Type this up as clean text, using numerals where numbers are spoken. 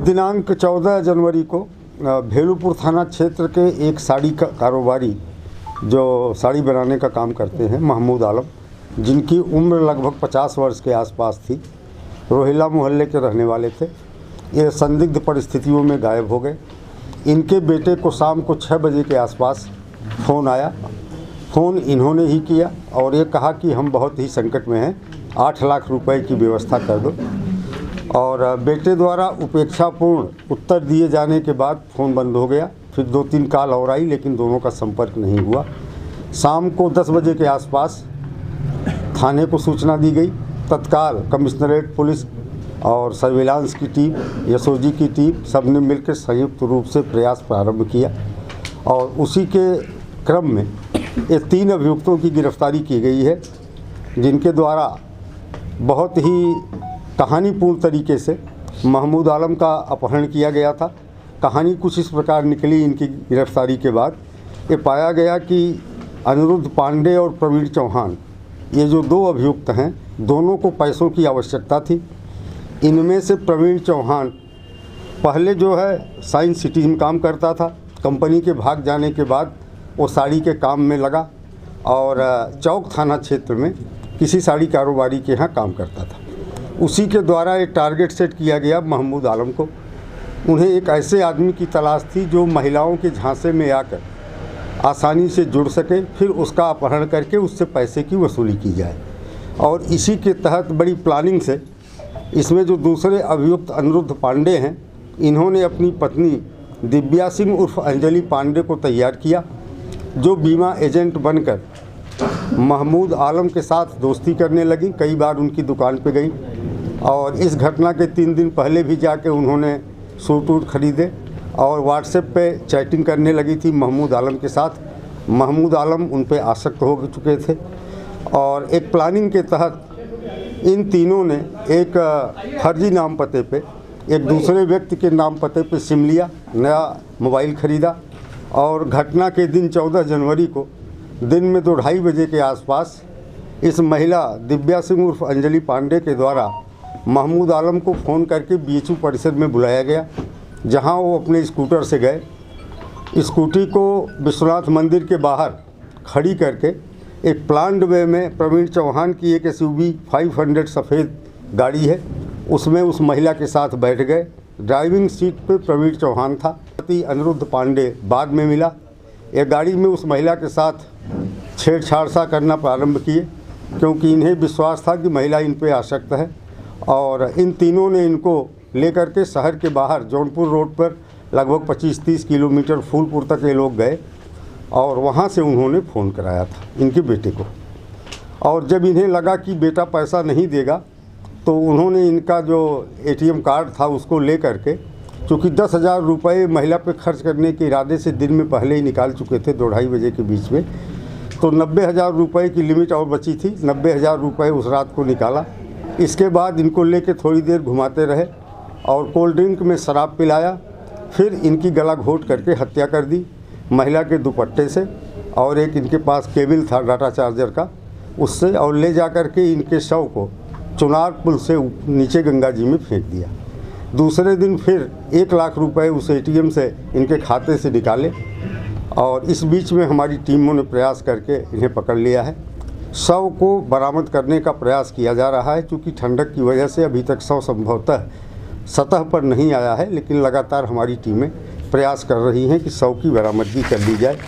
दिनांक 14 जनवरी को भेलूपुर थाना क्षेत्र के एक साड़ी का कारोबारी जो साड़ी बनाने का काम करते हैं महमूद आलम, जिनकी उम्र लगभग 50 वर्ष के आसपास थी, रोहिला मोहल्ले के रहने वाले थे। ये संदिग्ध परिस्थितियों में गायब हो गए। इनके बेटे को शाम को 6 बजे के आसपास फ़ोन आया। फ़ोन इन्होंने ही किया और ये कहा कि हम बहुत ही संकट में हैं, 8 लाख रुपए की व्यवस्था कर दो। और बेटे द्वारा उपेक्षापूर्ण उत्तर दिए जाने के बाद फ़ोन बंद हो गया। फिर 2-3 कॉल और आई, लेकिन दोनों का संपर्क नहीं हुआ। शाम को 10 बजे के आसपास थाने को सूचना दी गई। तत्काल कमिश्नरेट पुलिस और सर्विलांस की टीम, एसओजी की टीम, सब ने मिलकर संयुक्त रूप से प्रयास प्रारंभ किया और उसी के क्रम में ये 3 अभियुक्तों की गिरफ्तारी की गई है, जिनके द्वारा बहुत ही कहानीपूर्ण तरीके से महमूद आलम का अपहरण किया गया था। कहानी कुछ इस प्रकार निकली इनकी गिरफ्तारी के बाद। ये पाया गया कि अनिरुद्ध पांडे और प्रवीण चौहान, ये जो 2 अभियुक्त हैं, दोनों को पैसों की आवश्यकता थी। इनमें से प्रवीण चौहान पहले जो है साइंस सिटी में काम करता था। कंपनी के भाग जाने के बाद वो साड़ी के काम में लगा और चौक थाना क्षेत्र में किसी साड़ी कारोबारी के यहाँ काम करता था। उसी के द्वारा एक टारगेट सेट किया गया महमूद आलम को। उन्हें एक ऐसे आदमी की तलाश थी जो महिलाओं के झांसे में आकर आसानी से जुड़ सके, फिर उसका अपहरण करके उससे पैसे की वसूली की जाए। और इसी के तहत बड़ी प्लानिंग से इसमें जो दूसरे अभियुक्त अनिरुद्ध पांडे हैं, इन्होंने अपनी पत्नी दिव्या सिंह उर्फ अंजलि पांडे को तैयार किया, जो बीमा एजेंट बनकर महमूद आलम के साथ दोस्ती करने लगी। कई बार उनकी दुकान पे गई और इस घटना के 3 दिन पहले भी जाके उन्होंने सूट वूट खरीदे और व्हाट्सएप पे चैटिंग करने लगी थी महमूद आलम के साथ। महमूद आलम उन पे आसक्त हो चुके थे और एक प्लानिंग के तहत इन तीनों ने एक फर्जी नाम पते पे एक दूसरे व्यक्ति के नाम पते पे सिम लिया, नया मोबाइल ख़रीदा और घटना के दिन 14 जनवरी को दिन में 2-2:30 बजे के आसपास इस महिला दिव्या सिंह उर्फ अंजलि पांडे के द्वारा महमूद आलम को फ़ोन करके बीएचयू परिसर में बुलाया गया, जहां वो अपने स्कूटर से गए। स्कूटी को विश्वनाथ मंदिर के बाहर खड़ी करके एक प्लान्ड वे में प्रवीण चौहान की एक SUV 500 सफ़ेद गाड़ी है, उसमें उस महिला के साथ बैठ गए। ड्राइविंग सीट पे प्रवीण चौहान था। पति अनिरुद्ध पांडे बाद में मिला। एक गाड़ी में उस महिला के साथ छेड़छाड़ सा करना प्रारंभ किए, क्योंकि इन्हें विश्वास था कि महिला इन पे आसक्त है। और इन तीनों ने इनको लेकर के शहर के बाहर जौनपुर रोड पर लगभग 25-30 किलोमीटर फूलपुर तक ये लोग गए और वहाँ से उन्होंने फ़ोन कराया था इनके बेटे को। और जब इन्हें लगा कि बेटा पैसा नहीं देगा, तो उन्होंने इनका जो ATM कार्ड था उसको ले करके, चूँकि 10,000 रुपये महिला पे खर्च करने के इरादे से दिन में पहले ही निकाल चुके थे 2-2:30 बजे के बीच में, तो 90,000 रुपये की लिमिट और बची थी। 90,000 रुपये उस रात को निकाला। इसके बाद इनको लेके थोड़ी देर घुमाते रहे और कोल्ड ड्रिंक में शराब पिलाया। फिर इनकी गला घोट करके हत्या कर दी महिला के दुपट्टे से, और एक इनके पास केबल था डाटा चार्जर का, उससे, और ले जा कर के इनके शव को चुनार पुल से नीचे गंगा जी में फेंक दिया। दूसरे दिन फिर 1 लाख रुपए उस ATM से इनके खाते से निकाले और इस बीच में हमारी टीमों ने प्रयास करके इन्हें पकड़ लिया है। शव को बरामद करने का प्रयास किया जा रहा है। चूँकि ठंडक की वजह से अभी तक शव संभवतः सतह पर नहीं आया है, लेकिन लगातार हमारी टीमें प्रयास कर रही हैं कि शव की बरामदगी कर ली जाए।